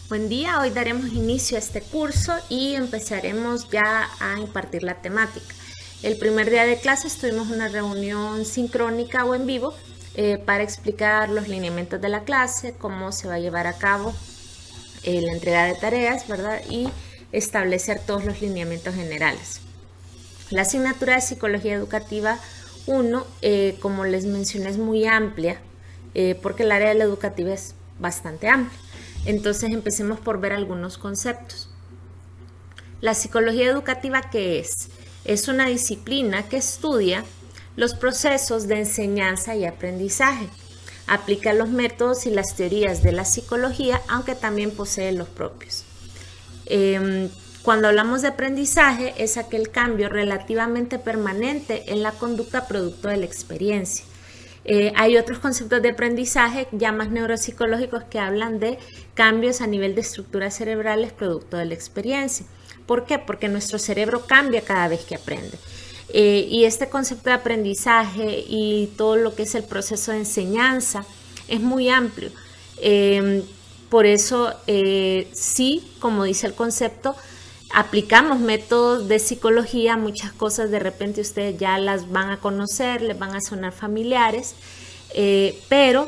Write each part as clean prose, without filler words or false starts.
Buen día, hoy daremos inicio a este curso y empezaremos ya a impartir la temática. El primer día de clases tuvimos una reunión sincrónica o en vivo para explicar los lineamientos de la clase, cómo se va a llevar a cabo la entrega de tareas, ¿verdad? Y establecer todos los lineamientos generales. La asignatura de Psicología Educativa 1, como les mencioné, es muy amplia porque el área de la educativa es bastante amplia. Entonces empecemos por ver algunos conceptos. La psicología educativa, ¿qué es? Es una disciplina que estudia los procesos de enseñanza y aprendizaje. Aplica los métodos y las teorías de la psicología, aunque también posee los propios. Cuando hablamos de aprendizaje, es aquel cambio relativamente permanente en la conducta producto de la experiencia. Hay otros conceptos de aprendizaje ya más neuropsicológicos que hablan de cambios a nivel de estructuras cerebrales producto de la experiencia. ¿Por qué? Porque nuestro cerebro cambia cada vez que aprende. Y este concepto de aprendizaje y todo lo que es el proceso de enseñanza es muy amplio. Por eso, sí, como dice el concepto, aplicamos métodos de psicología, muchas cosas de repente ustedes ya las van a conocer, les van a sonar familiares, pero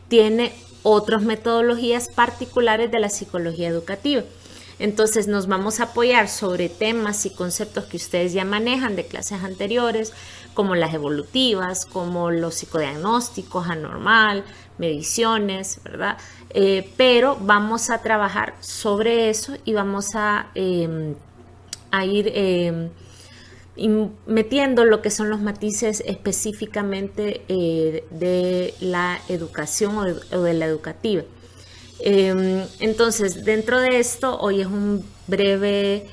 tiene otras metodologías particulares de la psicología educativa. Entonces nos vamos a apoyar sobre temas y conceptos que ustedes ya manejan de clases anteriores, como las evolutivas, como los psicodiagnósticos, anormal, mediciones, ¿verdad? Pero vamos a trabajar sobre eso y vamos a ir metiendo lo que son los matices específicamente de la educación o de la educativa. Entonces, dentro de esto, hoy es una breve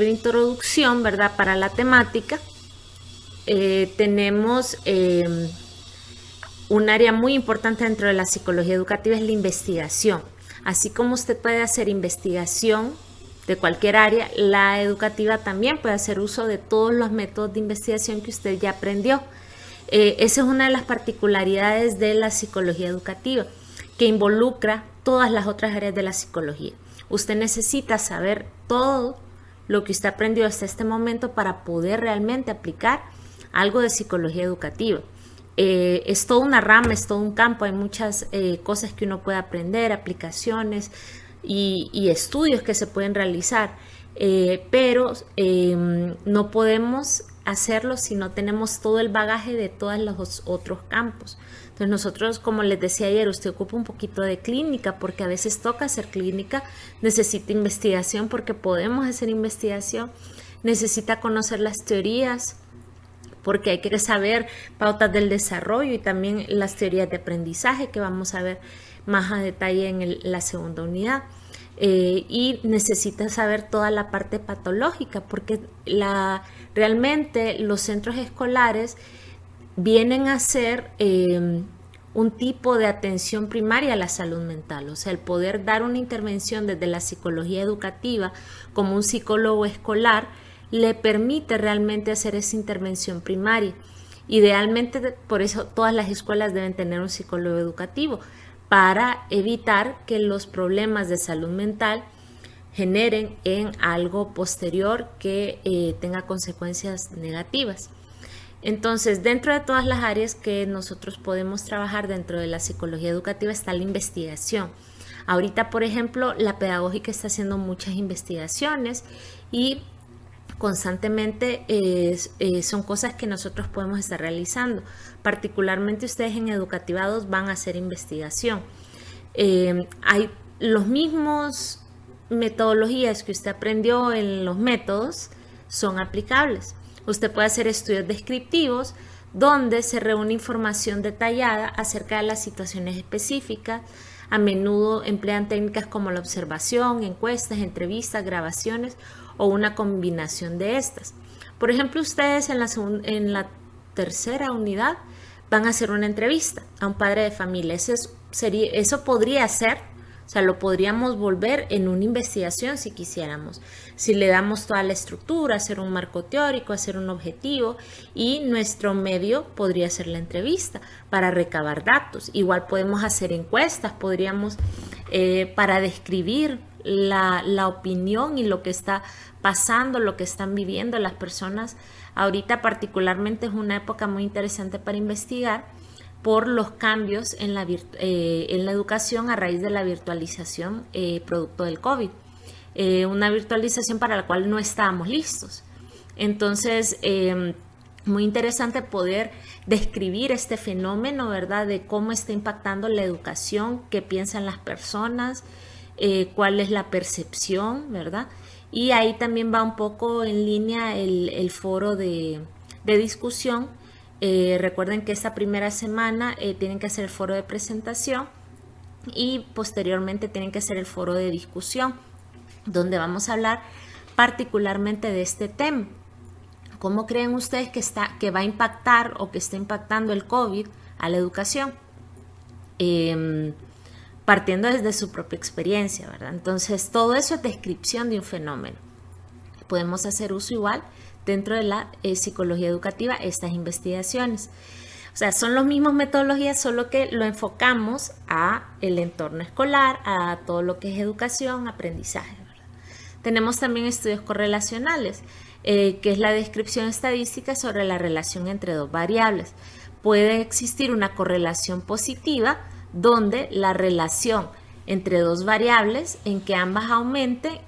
introducción, ¿verdad?, para la temática. Tenemos un área muy importante dentro de la psicología educativa, es la investigación. Así como usted puede hacer investigación de cualquier área, la educativa también puede hacer uso de todos los métodos de investigación que usted ya aprendió. Esa es una de las particularidades de la psicología educativa, que involucra todas las otras áreas de la psicología. Usted necesita saber todo lo que usted aprendió hasta este momento para poder realmente aplicar algo de psicología educativa. Es toda una rama, es todo un campo, hay muchas cosas que uno puede aprender, aplicaciones y estudios que se pueden realizar, pero no podemos hacerlo si no tenemos todo el bagaje de todos los otros campos. Entonces nosotros, como les decía ayer, usted ocupa un poquito de clínica porque a veces toca hacer clínica, necesita investigación porque podemos hacer investigación, necesita conocer las teorías porque hay que saber pautas del desarrollo y también las teorías de aprendizaje que vamos a ver más a detalle en la segunda unidad. Y necesita saber toda la parte patológica porque realmente los centros escolares vienen a ser un tipo de atención primaria a la salud mental, o sea, el poder dar una intervención desde la psicología educativa como un psicólogo escolar le permite realmente hacer esa intervención primaria. Idealmente, por eso todas las escuelas deben tener un psicólogo educativo, para evitar que los problemas de salud mental generen en algo posterior que tenga consecuencias negativas. Entonces, dentro de todas las áreas que nosotros podemos trabajar dentro de la psicología educativa está la investigación. Ahorita, por ejemplo, la pedagógica está haciendo muchas investigaciones y constantemente son cosas que nosotros podemos estar realizando. Particularmente ustedes en Educativa 2 van a hacer investigación. Hay los mismos metodologías que usted aprendió en los métodos son aplicables. Usted puede hacer estudios descriptivos donde se reúne información detallada acerca de las situaciones específicas. A menudo emplean técnicas como la observación, encuestas, entrevistas, grabaciones o una combinación de estas. Por ejemplo, ustedes en la tercera unidad van a hacer una entrevista a un padre de familia. Eso podría ser, o sea, lo podríamos volver en una investigación si quisiéramos. Si le damos toda la estructura, hacer un marco teórico, hacer un objetivo y nuestro medio podría ser la entrevista para recabar datos. Igual podemos hacer encuestas, podríamos para describir la opinión y lo que está pasando, lo que están viviendo las personas. Ahorita particularmente es una época muy interesante para investigar por los cambios en la educación a raíz de la virtualización producto del COVID. Una virtualización para la cual no estábamos listos. Entonces, muy interesante poder describir este fenómeno, ¿verdad? De cómo está impactando la educación, qué piensan las personas, cuál es la percepción, ¿verdad? Y ahí también va un poco en línea el foro de discusión. Recuerden que esta primera semana tienen que hacer el foro de presentación y posteriormente tienen que hacer el foro de discusión, donde vamos a hablar particularmente de este tema. ¿Cómo creen ustedes que va a impactar o que está impactando el COVID a la educación? Partiendo desde su propia experiencia, ¿verdad? Entonces, todo eso es descripción de un fenómeno. Podemos hacer uso igual dentro de la psicología educativa, estas investigaciones. O sea, son las mismas metodologías, solo que lo enfocamos a el entorno escolar, a todo lo que es educación, aprendizaje, ¿verdad? Tenemos también estudios correlacionales, que es la descripción estadística sobre la relación entre dos variables. Puede existir una correlación positiva, donde la relación entre dos variables en que ambas aumenten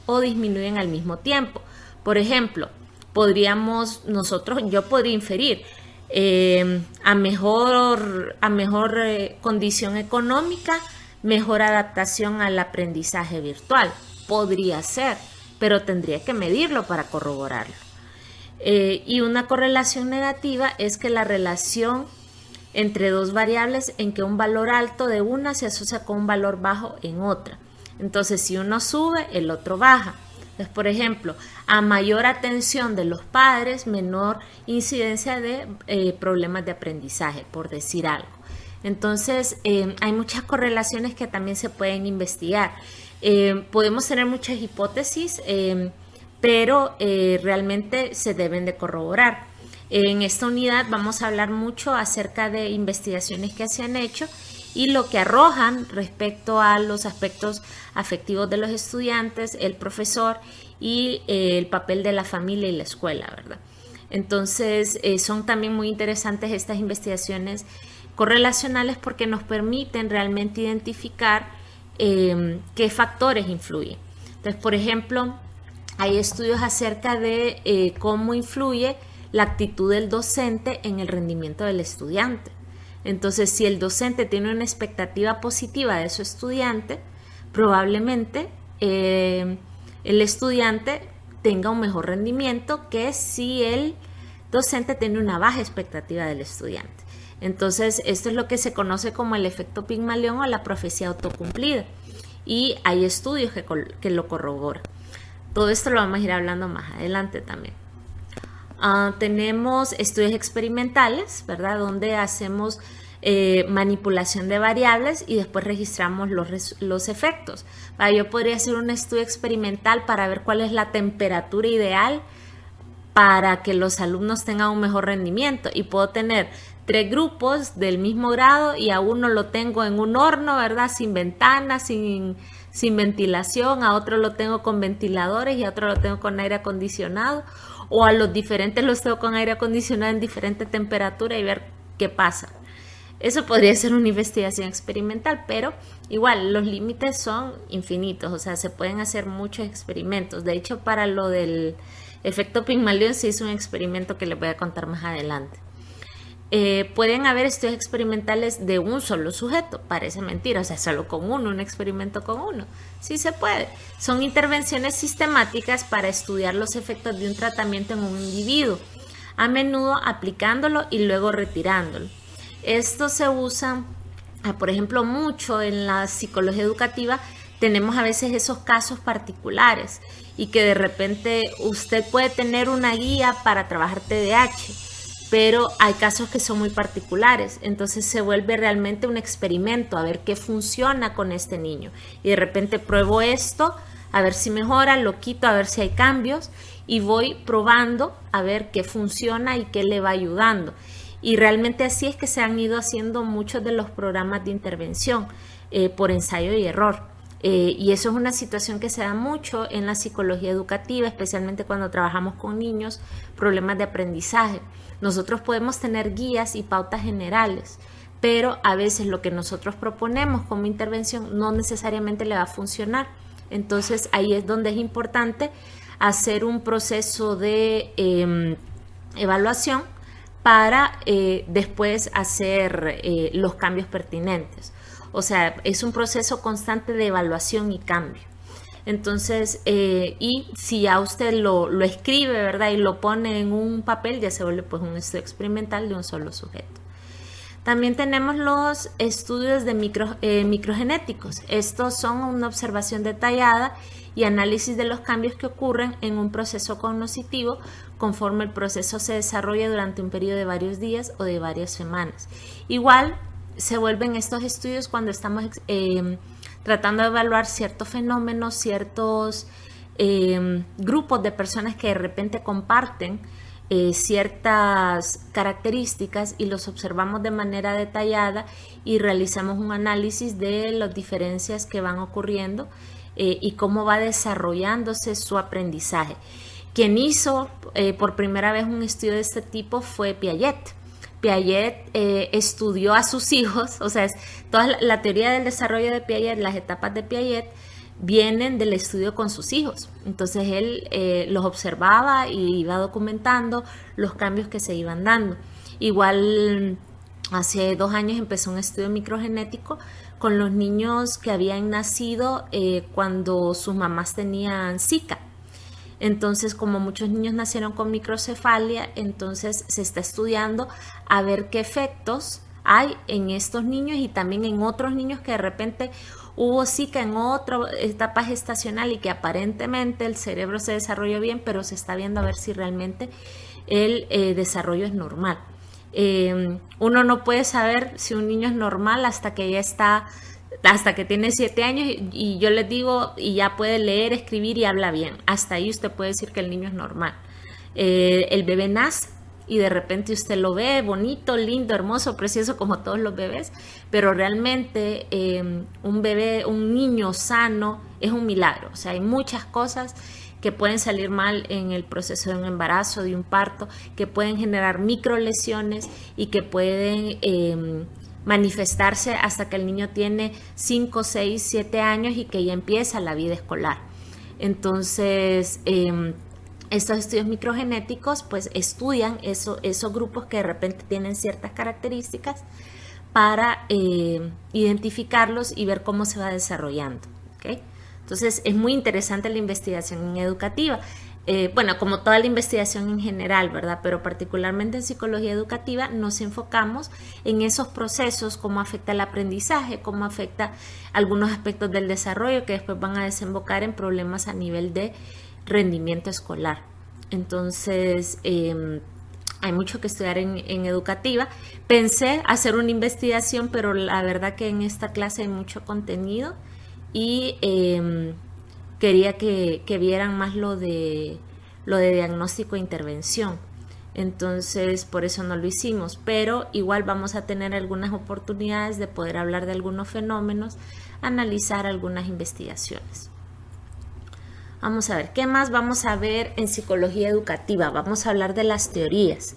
o disminuyen al mismo tiempo. Por ejemplo, yo podría inferir a mejor condición económica, mejor adaptación al aprendizaje virtual. Podría ser, pero tendría que medirlo para corroborarlo. Y una correlación negativa es que la relación entre dos variables en que un valor alto de una se asocia con un valor bajo en otra. Entonces, si uno sube, el otro baja. Entonces, por ejemplo, a mayor atención de los padres, menor incidencia de problemas de aprendizaje, por decir algo. Entonces, hay muchas correlaciones que también se pueden investigar. Podemos tener muchas hipótesis, pero realmente se deben de corroborar. En esta unidad vamos a hablar mucho acerca de investigaciones que se han hecho y lo que arrojan respecto a los aspectos afectivos de los estudiantes, el profesor y el papel de la familia y la escuela, ¿verdad? Entonces, son también muy interesantes estas investigaciones correlacionales porque nos permiten realmente identificar qué factores influyen. Entonces, por ejemplo, hay estudios acerca de cómo influye la actitud del docente en el rendimiento del estudiante. Entonces, si el docente tiene una expectativa positiva de su estudiante, probablemente el estudiante tenga un mejor rendimiento que si el docente tiene una baja expectativa del estudiante. Entonces, esto es lo que se conoce como el efecto Pigmalión o la profecía autocumplida. Y hay estudios que lo corroboran. Todo esto lo vamos a ir hablando más adelante también. Tenemos estudios experimentales, ¿verdad? Donde hacemos manipulación de variables y después registramos los efectos. Yo podría hacer un estudio experimental para ver cuál es la temperatura ideal para que los alumnos tengan un mejor rendimiento, y puedo tener 3 grupos del mismo grado y a uno lo tengo en un horno, ¿verdad? Sin ventanas, sin ventilación, a otro lo tengo con ventiladores y a otro lo tengo con aire acondicionado, o a los diferentes los tengo con aire acondicionado en diferente temperatura y ver qué pasa. Eso podría ser una investigación experimental, pero igual los límites son infinitos, o sea, se pueden hacer muchos experimentos. De hecho, para lo del efecto Pigmalión se hizo un experimento que les voy a contar más adelante. Pueden haber estudios experimentales de un solo sujeto, parece mentira, o sea, solo con uno, un experimento con uno. Sí se puede. Son intervenciones sistemáticas para estudiar los efectos de un tratamiento en un individuo, a menudo aplicándolo y luego retirándolo. Esto se usa, por ejemplo, mucho en la psicología educativa. Tenemos a veces esos casos particulares y que de repente usted puede tener una guía para trabajar TDAH, pero hay casos que son muy particulares, entonces se vuelve realmente un experimento a ver qué funciona con este niño, y de repente pruebo esto a ver si mejora, lo quito a ver si hay cambios y voy probando a ver qué funciona y qué le va ayudando. Y realmente así es que se han ido haciendo muchos de los programas de intervención. por ensayo y error. Y eso es una situación que se da mucho en la psicología educativa, especialmente cuando trabajamos con niños, problemas de aprendizaje. Nosotros podemos tener guías y pautas generales, pero a veces lo que nosotros proponemos como intervención no necesariamente le va a funcionar. Entonces ahí es donde es importante hacer un proceso de evaluación para después hacer los cambios pertinentes. O sea, es un proceso constante de evaluación y cambio. Entonces, y si ya usted lo escribe, ¿verdad? Y lo pone en un papel, ya se vuelve pues un estudio experimental de un solo sujeto. También tenemos los estudios de microgenéticos. Estos son una observación detallada y análisis de los cambios que ocurren en un proceso cognitivo conforme el proceso se desarrolla durante un periodo de varios días o de varias semanas. Igual se vuelven estos estudios cuando estamos tratando de evaluar ciertos fenómenos, ciertos grupos de personas que de repente comparten ciertas características y los observamos de manera detallada y realizamos un análisis de las diferencias que van ocurriendo y cómo va desarrollándose su aprendizaje. Quien hizo por primera vez un estudio de este tipo fue Piaget. Piaget estudió a sus hijos, o sea, toda la teoría del desarrollo de Piaget, las etapas de Piaget, vienen del estudio con sus hijos. Entonces él los observaba y iba documentando los cambios que se iban dando. Igual hace 2 años empezó un estudio microgenético con los niños que habían nacido cuando sus mamás tenían Zika. Entonces, como muchos niños nacieron con microcefalia, entonces se está estudiando a ver qué efectos hay en estos niños y también en otros niños que de repente hubo Zika en otra etapa gestacional y que aparentemente el cerebro se desarrolló bien, pero se está viendo a ver si realmente el desarrollo es normal. Uno no puede saber si un niño es normal hasta que tiene 7 años y yo les digo, y ya puede leer, escribir y habla bien. Hasta ahí usted puede decir que el niño es normal. El bebé nace y de repente usted lo ve bonito, lindo, hermoso, precioso como todos los bebés, pero realmente un niño sano es un milagro. O sea, hay muchas cosas que pueden salir mal en el proceso de un embarazo, de un parto, que pueden generar microlesiones y que pueden manifestarse hasta que el niño tiene 5, 6, 7 años y que ya empieza la vida escolar. Entonces, estos estudios microgenéticos pues estudian esos grupos que de repente tienen ciertas características para identificarlos y ver cómo se va desarrollando. ¿Okay? Entonces, es muy interesante la investigación educativa. Bueno, como toda la investigación en general, ¿verdad? Pero particularmente en psicología educativa nos enfocamos en esos procesos, cómo afecta el aprendizaje, cómo afecta algunos aspectos del desarrollo que después van a desembocar en problemas a nivel de rendimiento escolar. Entonces, hay mucho que estudiar en educativa. Pensé hacer una investigación, pero la verdad que en esta clase hay mucho contenido y quería que vieran más lo de diagnóstico e intervención. Entonces, por eso no lo hicimos, pero igual vamos a tener algunas oportunidades de poder hablar de algunos fenómenos, analizar algunas investigaciones. Vamos a ver, ¿qué más vamos a ver en psicología educativa? Vamos a hablar de las teorías.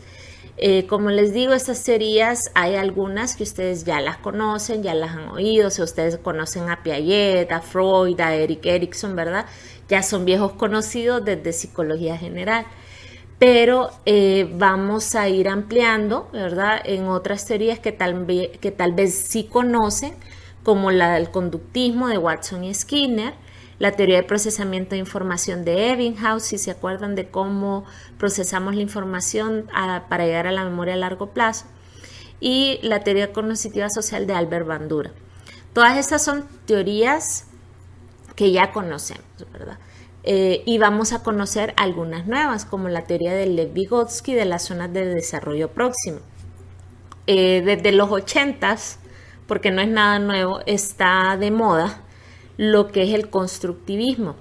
Como les digo, estas teorías hay algunas que ustedes ya las conocen, ya las han oído. Si ustedes conocen a Piaget, a Freud, a Erik Erikson, ¿verdad? Ya son viejos conocidos desde psicología general. Pero vamos a ir ampliando, ¿verdad? En otras teorías que tal vez sí conocen, como la del conductismo de Watson y Skinner, la teoría de procesamiento de información de Ebbinghaus, si se acuerdan de cómo procesamos la información para llegar a la memoria a largo plazo, y la teoría cognitiva social de Albert Bandura. Todas estas son teorías que ya conocemos, ¿verdad? Y vamos a conocer algunas nuevas, como la teoría de Lev Vygotsky de las zonas de desarrollo próximo. Desde los 80s, porque no es nada nuevo, está de moda lo que es el constructivismo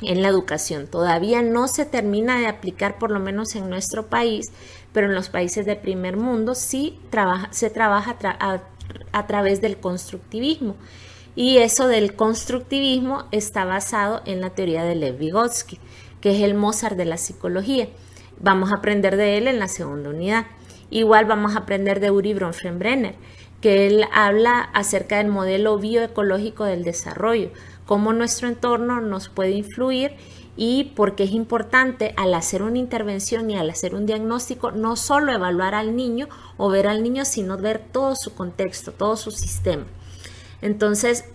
en la educación. Todavía no se termina de aplicar, por lo menos en nuestro país, pero en los países del primer mundo sí se trabaja a través del constructivismo. Y eso del constructivismo está basado en la teoría de Lev Vygotsky, que es el Mozart de la psicología. Vamos a aprender de él en la segunda unidad. Igual vamos a aprender de Uri Bronfenbrenner, que él habla acerca del modelo bioecológico del desarrollo, cómo nuestro entorno nos puede influir y por qué es importante al hacer una intervención y al hacer un diagnóstico no solo evaluar al niño o ver al niño, sino ver todo su contexto, todo su sistema. Entonces,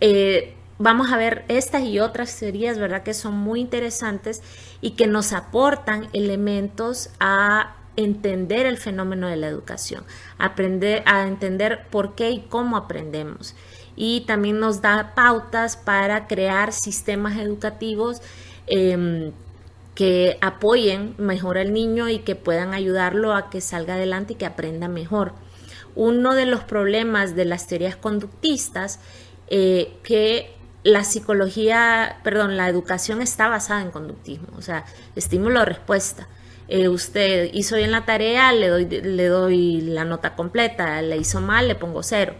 vamos a ver estas y otras teorías, ¿verdad?, que son muy interesantes y que nos aportan elementos a entender el fenómeno de la educación, aprender a entender por qué y cómo aprendemos. Y también nos da pautas para crear sistemas educativos que apoyen mejor al niño y que puedan ayudarlo a que salga adelante y que aprenda mejor. Uno de los problemas de las teorías conductistas que la educación está basada en conductismo, o sea, estímulo-respuesta. Usted hizo bien la tarea, le doy la nota completa, le hizo mal, le pongo 0.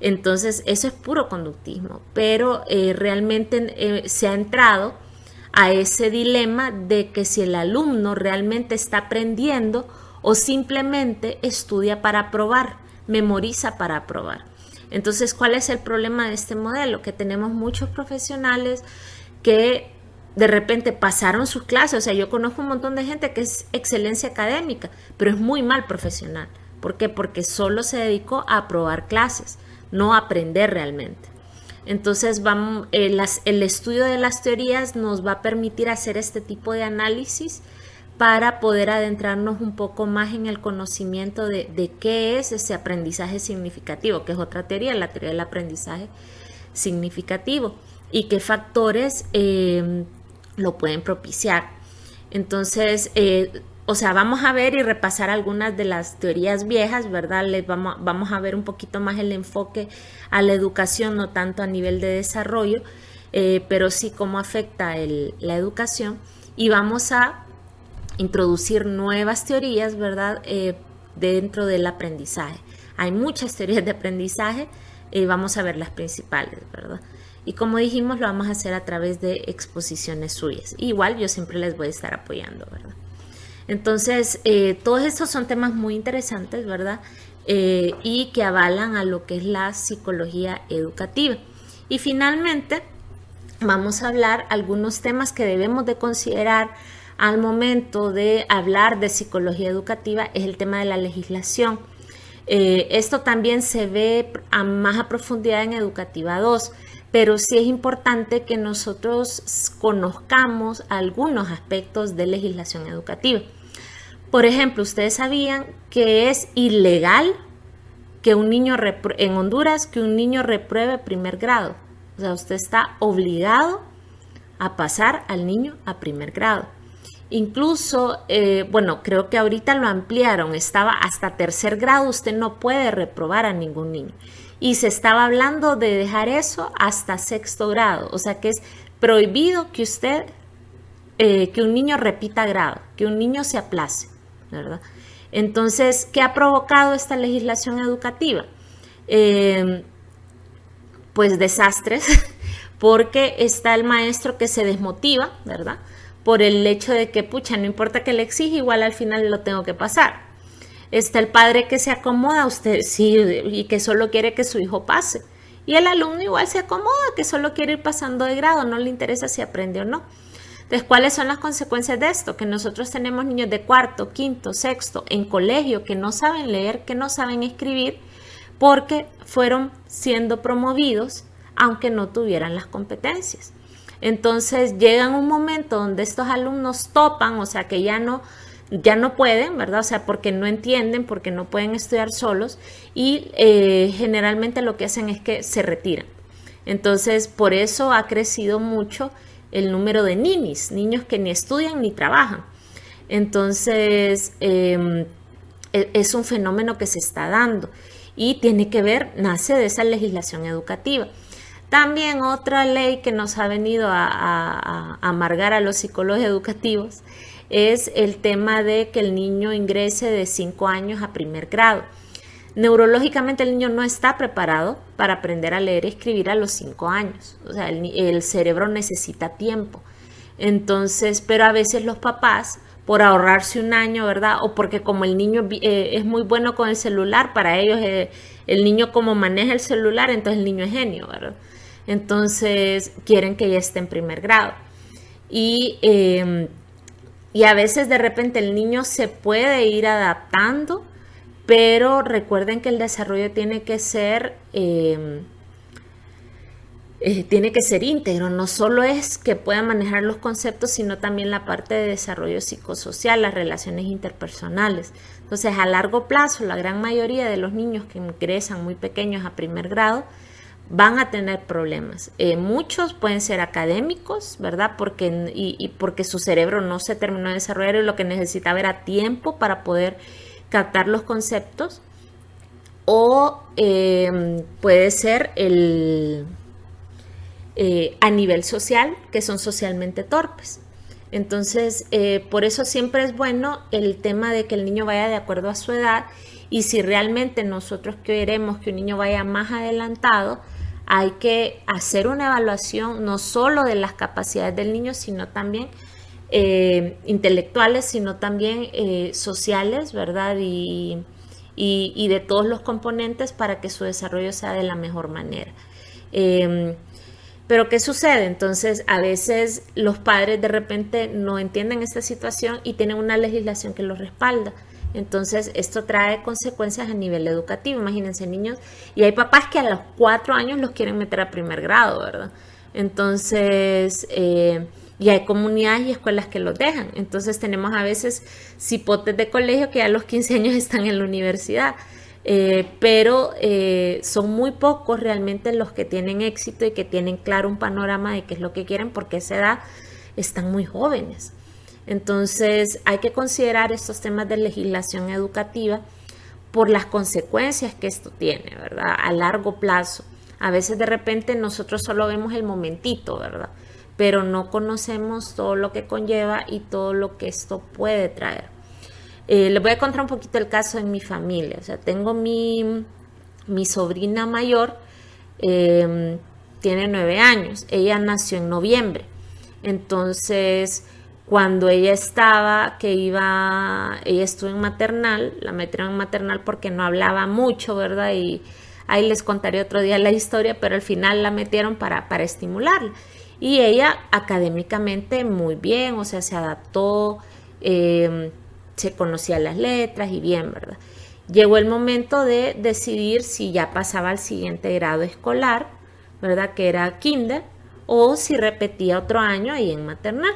Entonces, eso es puro conductismo, pero realmente se ha entrado a ese dilema de que si el alumno realmente está aprendiendo o simplemente estudia para aprobar, memoriza para aprobar. Entonces, ¿cuál es el problema de este modelo? Que tenemos muchos profesionales que de repente pasaron sus clases. O sea, yo conozco un montón de gente que es excelencia académica, pero es muy mal profesional. ¿Por qué? Porque solo se dedicó a aprobar clases, no a aprender realmente. Entonces, el estudio de las teorías nos va a permitir hacer este tipo de análisis para poder adentrarnos un poco más en el conocimiento de qué es ese aprendizaje significativo, que es otra teoría, la teoría del aprendizaje significativo, y qué factores lo pueden propiciar. Entonces, vamos a ver y repasar algunas de las teorías viejas, ¿verdad? Vamos a ver un poquito más el enfoque a la educación, no tanto a nivel de desarrollo, pero sí cómo afecta la educación, y vamos a introducir nuevas teorías, ¿verdad?, dentro del aprendizaje. Hay muchas teorías de aprendizaje, vamos a ver las principales, ¿verdad? Y como dijimos, lo vamos a hacer a través de exposiciones suyas. Igual yo siempre les voy a estar apoyando, ¿verdad? Entonces, todos estos son temas muy interesantes, ¿verdad? Y que avalan a lo que es la psicología educativa. Y finalmente, vamos a hablar algunos temas que debemos de considerar al momento de hablar de psicología educativa. Es el tema de la legislación. Esto también se ve más a profundidad en Educativa 2, pero sí es importante que nosotros conozcamos algunos aspectos de legislación educativa. Por ejemplo, ustedes sabían que es ilegal que un niño en Honduras que un niño repruebe primer grado. O sea, usted está obligado a pasar al niño a primer grado. Incluso, creo que ahorita lo ampliaron, estaba hasta tercer grado, usted no puede reprobar a ningún niño. Y se estaba hablando de dejar eso hasta sexto grado, o sea que es prohibido que que un niño repita grado, que un niño se aplace, ¿verdad? Entonces, ¿qué ha provocado esta legislación educativa? Pues desastres, porque está el maestro que se desmotiva, ¿verdad?, por el hecho de que, no importa que le exija, igual al final lo tengo que pasar. Está el padre que se acomoda, usted sí, y que solo quiere que su hijo pase. Y el alumno igual se acomoda, que solo quiere ir pasando de grado, no le interesa si aprende o no. Entonces, ¿cuáles son las consecuencias de esto? Que nosotros tenemos niños de cuarto, quinto, sexto, en colegio, que no saben leer, que no saben escribir, porque fueron siendo promovidos, aunque no tuvieran las competencias. Entonces llegan un momento donde estos alumnos topan, o sea que ya no pueden, ¿verdad? O sea, porque no entienden, porque no pueden estudiar solos, y generalmente lo que hacen es que se retiran. Entonces, por eso ha crecido mucho el número de ninis, niños que ni estudian ni trabajan. Entonces, es un fenómeno que se está dando y tiene que ver, nace de esa legislación educativa. También otra ley que nos ha venido a amargar a los psicólogos educativos es el tema de que el niño ingrese de 5 años a primer grado. Neurológicamente el niño no está preparado para aprender a leer y escribir a los 5 años. O sea, el cerebro necesita tiempo. Entonces, pero a veces los papás, por ahorrarse un año, ¿verdad? O porque como el niño es muy bueno con el celular, para ellos el niño como maneja el celular, entonces el niño es genio, ¿verdad? Entonces quieren que ya esté en primer grado. Y a veces de repente el niño se puede ir adaptando, pero recuerden que el desarrollo tiene que ser íntegro. No solo es que pueda manejar los conceptos, sino también la parte de desarrollo psicosocial, las relaciones interpersonales. Entonces, a largo plazo, la gran mayoría de los niños que ingresan muy pequeños a primer grado van a tener problemas. Muchos pueden ser académicos, ¿verdad? Porque su cerebro no se terminó de desarrollar y lo que necesitaba era tiempo para poder captar los conceptos. O puede ser a nivel social, que son socialmente torpes. Entonces, por eso siempre es bueno el tema de que el niño vaya de acuerdo a su edad, y si realmente nosotros queremos que un niño vaya más adelantado, hay que hacer una evaluación no solo de las capacidades del niño, sino también intelectuales, sino también sociales, ¿verdad? Y de todos los componentes para que su desarrollo sea de la mejor manera. Pero ¿qué sucede? Entonces, a veces los padres de repente no entienden esta situación y tienen una legislación que los respalda. Entonces, esto trae consecuencias a nivel educativo. Imagínense, niños, y hay papás que a los 4 años los quieren meter a primer grado, ¿verdad? Entonces, y hay comunidades y escuelas que los dejan. Entonces, tenemos a veces cipotes de colegio que a los 15 años están en la universidad. Pero son muy pocos realmente los que tienen éxito y que tienen claro un panorama de qué es lo que quieren, porque a esa edad están muy jóvenes. Entonces hay que considerar estos temas de legislación educativa por las consecuencias que esto tiene, ¿verdad? A largo plazo. A veces de repente nosotros solo vemos el momentito, ¿verdad? Pero no conocemos todo lo que conlleva y todo lo que esto puede traer. Les voy a contar un poquito el caso en mi familia. O sea, tengo mi sobrina mayor, tiene 9 años. Ella nació en noviembre. Entonces, cuando ella estuvo en maternal, la metieron en maternal porque no hablaba mucho, ¿verdad? Y ahí les contaré otro día la historia, pero al final la metieron para estimularla. Y ella académicamente muy bien, o sea, se adaptó, se conocía las letras y bien, ¿verdad? Llegó el momento de decidir si ya pasaba al siguiente grado escolar, ¿verdad? Que era kinder, o si repetía otro año ahí en maternal.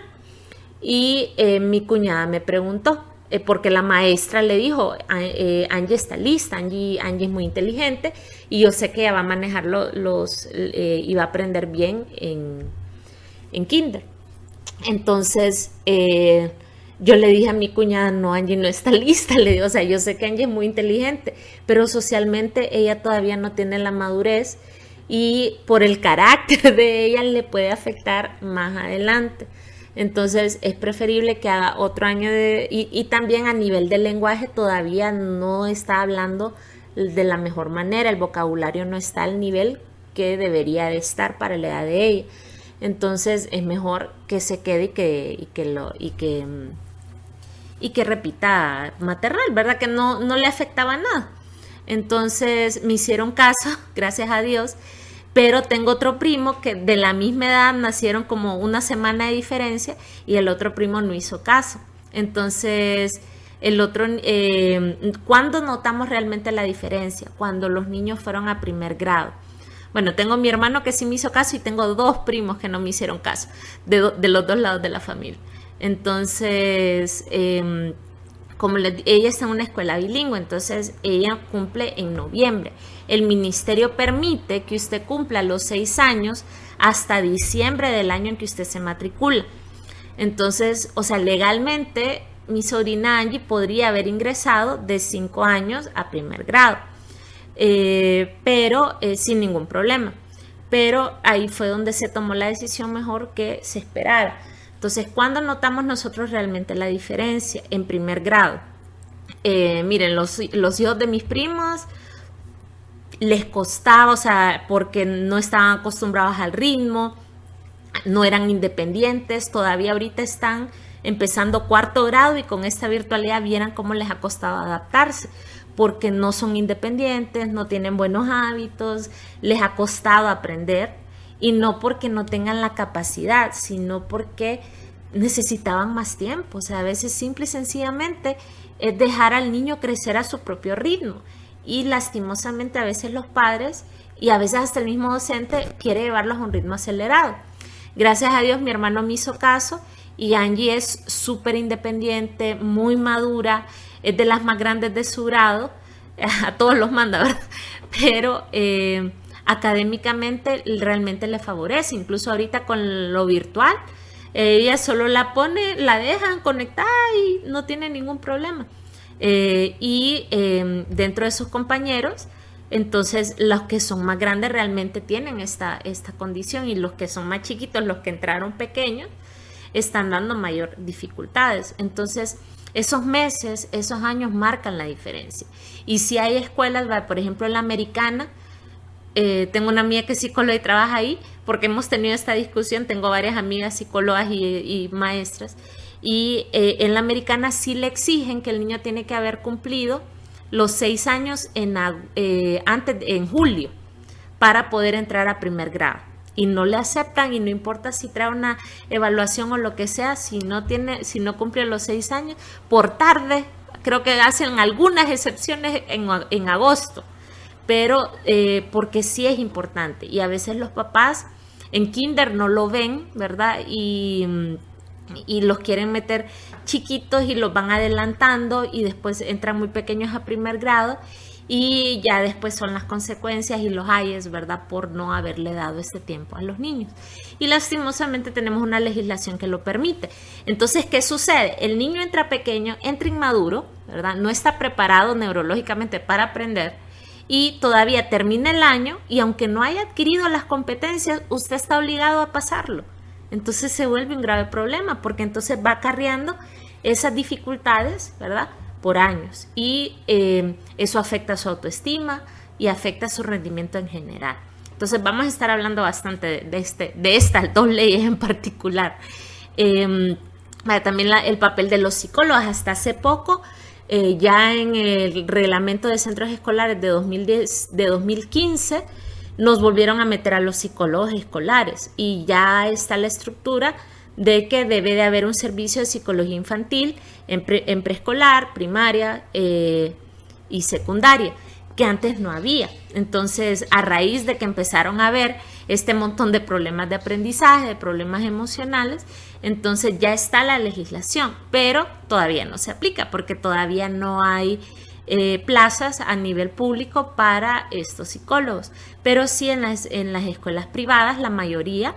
Y mi cuñada me preguntó, porque la maestra le dijo, Angie está lista, Angie es muy inteligente y yo sé que ella va a manejar y va a aprender bien en kinder. Entonces, yo le dije a mi cuñada, no, Angie no está lista, le digo, o sea, yo sé que Angie es muy inteligente, pero socialmente ella todavía no tiene la madurez y por el carácter de ella le puede afectar más adelante. Entonces es preferible que haga otro año y también a nivel de lenguaje todavía no está hablando de la mejor manera, el vocabulario no está al nivel que debería de estar para la edad de ella. Entonces es mejor que se quede y que repita maternal, ¿verdad? Que no le afectaba nada. Entonces me hicieron caso, gracias a Dios. Pero tengo otro primo que de la misma edad nacieron como una semana de diferencia y el otro primo no hizo caso. Entonces, el otro, ¿cuándo notamos realmente la diferencia? Cuando los niños fueron a primer grado. Bueno, tengo mi hermano que sí me hizo caso y tengo 2 primos que no me hicieron caso, de los 2 lados de la familia. Entonces, ella está en una escuela bilingüe, entonces ella cumple en noviembre. El ministerio permite que usted cumpla los 6 años hasta diciembre del año en que usted se matricula. Entonces, o sea, legalmente mi sobrina Angie podría haber ingresado de 5 años a primer grado, pero sin ningún problema. Pero ahí fue donde se tomó la decisión mejor que se esperara. Entonces, ¿cuándo notamos nosotros realmente la diferencia? En primer grado. Miren, los hijos de mis primos les costaba, o sea, porque no estaban acostumbrados al ritmo, no eran independientes, todavía ahorita están empezando cuarto grado y con esta virtualidad vieran cómo les ha costado adaptarse, porque no son independientes, no tienen buenos hábitos, les ha costado aprender, y no porque no tengan la capacidad, sino porque necesitaban más tiempo. O sea, a veces simple y sencillamente es dejar al niño crecer a su propio ritmo, y lastimosamente a veces los padres y a veces hasta el mismo docente quiere llevarlos a un ritmo acelerado. Gracias a Dios mi hermano me hizo caso y Angie es súper independiente, muy madura, es de las más grandes de su grado, a todos los manda, ¿verdad? Pero académicamente realmente le favorece, incluso ahorita con lo virtual, ella solo la pone, la dejan conectada y no tiene ningún problema. Dentro de sus compañeros, entonces los que son más grandes realmente tienen esta condición, y los que son más chiquitos, los que entraron pequeños, están dando mayor dificultades. Entonces esos meses, esos años marcan la diferencia. Y si hay escuelas, por ejemplo en la americana, tengo una amiga que es psicóloga y trabaja ahí, porque hemos tenido esta discusión, tengo varias amigas psicólogas y maestras, y en la americana sí le exigen que el niño tiene que haber cumplido los 6 años en julio para poder entrar a primer grado, y no le aceptan, y no importa si trae una evaluación o lo que sea, si no cumple los 6 años, por tarde, creo que hacen algunas excepciones en agosto, pero porque sí es importante, y a veces los papás en kinder no lo ven, ¿verdad? Y los quieren meter chiquitos y los van adelantando, y después entran muy pequeños a primer grado, y ya después son las consecuencias y los ayes, ¿verdad? Por no haberle dado ese tiempo a los niños. Y lastimosamente tenemos una legislación que lo permite. Entonces, ¿qué sucede? El niño entra pequeño, entra inmaduro, ¿verdad? No está preparado neurológicamente para aprender, y todavía termina el año, y aunque no haya adquirido las competencias, usted está obligado a pasarlo. Entonces se vuelve un grave problema, porque entonces va acarreando esas dificultades, ¿verdad?, por años, y eso afecta su autoestima y afecta su rendimiento en general. Entonces vamos a estar hablando bastante de estas dos leyes en particular. También el papel de los psicólogos. Hasta hace poco, ya en el reglamento de centros escolares de 2015, nos volvieron a meter a los psicólogos escolares, y ya está la estructura de que debe de haber un servicio de psicología infantil en preescolar, primaria y secundaria, que antes no había. Entonces, a raíz de que empezaron a ver este montón de problemas de aprendizaje, de problemas emocionales, entonces ya está la legislación, pero todavía no se aplica, porque todavía no hay plazas a nivel público para estos psicólogos. Pero sí en las escuelas privadas, la mayoría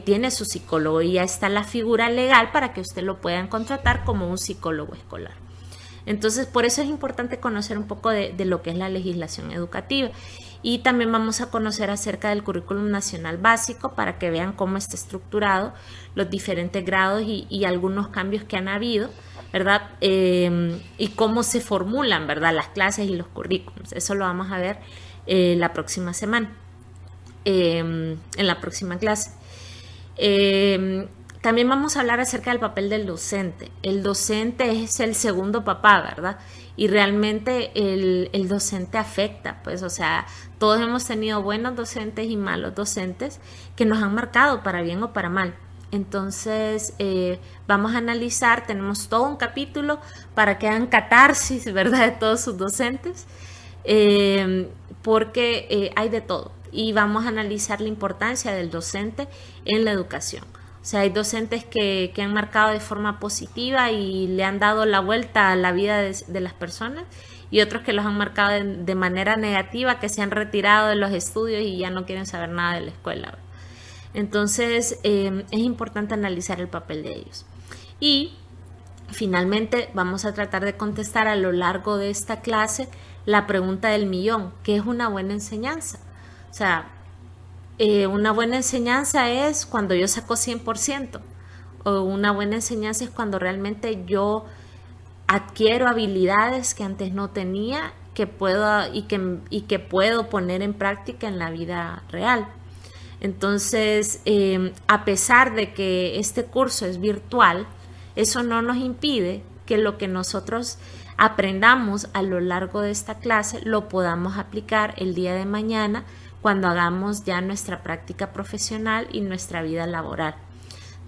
tiene su psicólogo, y ya está la figura legal para que usted lo puedan contratar como un psicólogo escolar. Entonces, por eso es importante conocer un poco de lo que es la legislación educativa. Y también vamos a conocer acerca del currículum nacional básico, para que vean cómo está estructurado, los diferentes grados y algunos cambios que han habido, ¿verdad? Y cómo se formulan, ¿verdad?, las clases y los currículums. Eso lo vamos a ver la próxima semana, en la próxima clase. También vamos a hablar acerca del papel del docente. El docente es el segundo papá, ¿verdad? Y realmente el docente afecta, pues, o sea, todos hemos tenido buenos docentes y malos docentes que nos han marcado para bien o para mal. Entonces, vamos a analizar, tenemos todo un capítulo para que hagan catarsis, ¿verdad?, de todos sus docentes, porque hay de todo. Y vamos a analizar la importancia del docente en la educación. O sea, hay docentes que han marcado de forma positiva y le han dado la vuelta a la vida de las personas, y otros que los han marcado de manera negativa, que se han retirado de los estudios y ya no quieren saber nada de la escuela. Entonces, es importante analizar el papel de ellos. Y finalmente vamos a tratar de contestar a lo largo de esta clase la pregunta del millón: ¿qué es una buena enseñanza? O sea, una buena enseñanza es cuando yo saco 100%, o una buena enseñanza es cuando realmente yo adquiero habilidades que antes no tenía que puedo y que puedo poner en práctica en la vida real. Entonces, a pesar de que este curso es virtual, eso no nos impide que lo que nosotros aprendamos a lo largo de esta clase lo podamos aplicar el día de mañana cuando hagamos ya nuestra práctica profesional y nuestra vida laboral.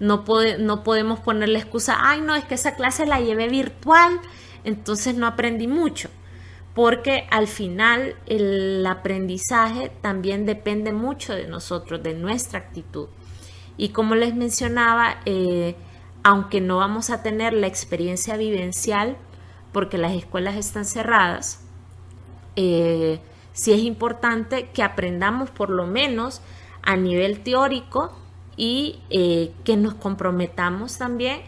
No podemos ponerle excusa, ay no, es que esa clase la llevé virtual, entonces no aprendí mucho. Porque al final el aprendizaje también depende mucho de nosotros, de nuestra actitud. Y como les mencionaba, aunque no vamos a tener la experiencia vivencial, porque las escuelas están cerradas, sí es importante que aprendamos por lo menos a nivel teórico y que nos comprometamos también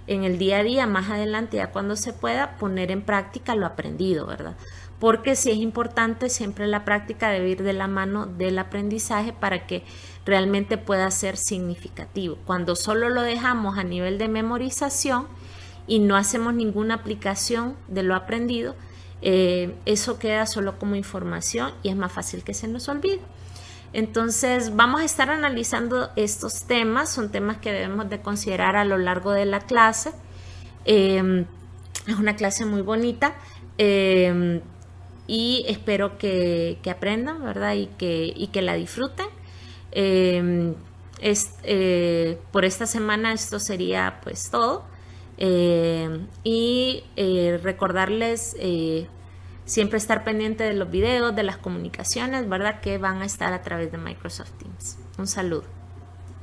en el día a día, más adelante, ya cuando se pueda, poner en práctica lo aprendido, ¿verdad? Porque sí es importante, siempre la práctica debe ir de la mano del aprendizaje para que realmente pueda ser significativo. Cuando solo lo dejamos a nivel de memorización y no hacemos ninguna aplicación de lo aprendido, eso queda solo como información y es más fácil que se nos olvide. Entonces vamos a estar analizando estos temas, son temas que debemos de considerar a lo largo de la clase. Es una clase muy bonita y espero que aprendan, ¿verdad? Y que la disfruten. Por esta semana esto sería pues todo. Recordarles siempre estar pendiente de los videos, de las comunicaciones, ¿verdad? Que van a estar a través de Microsoft Teams. Un saludo.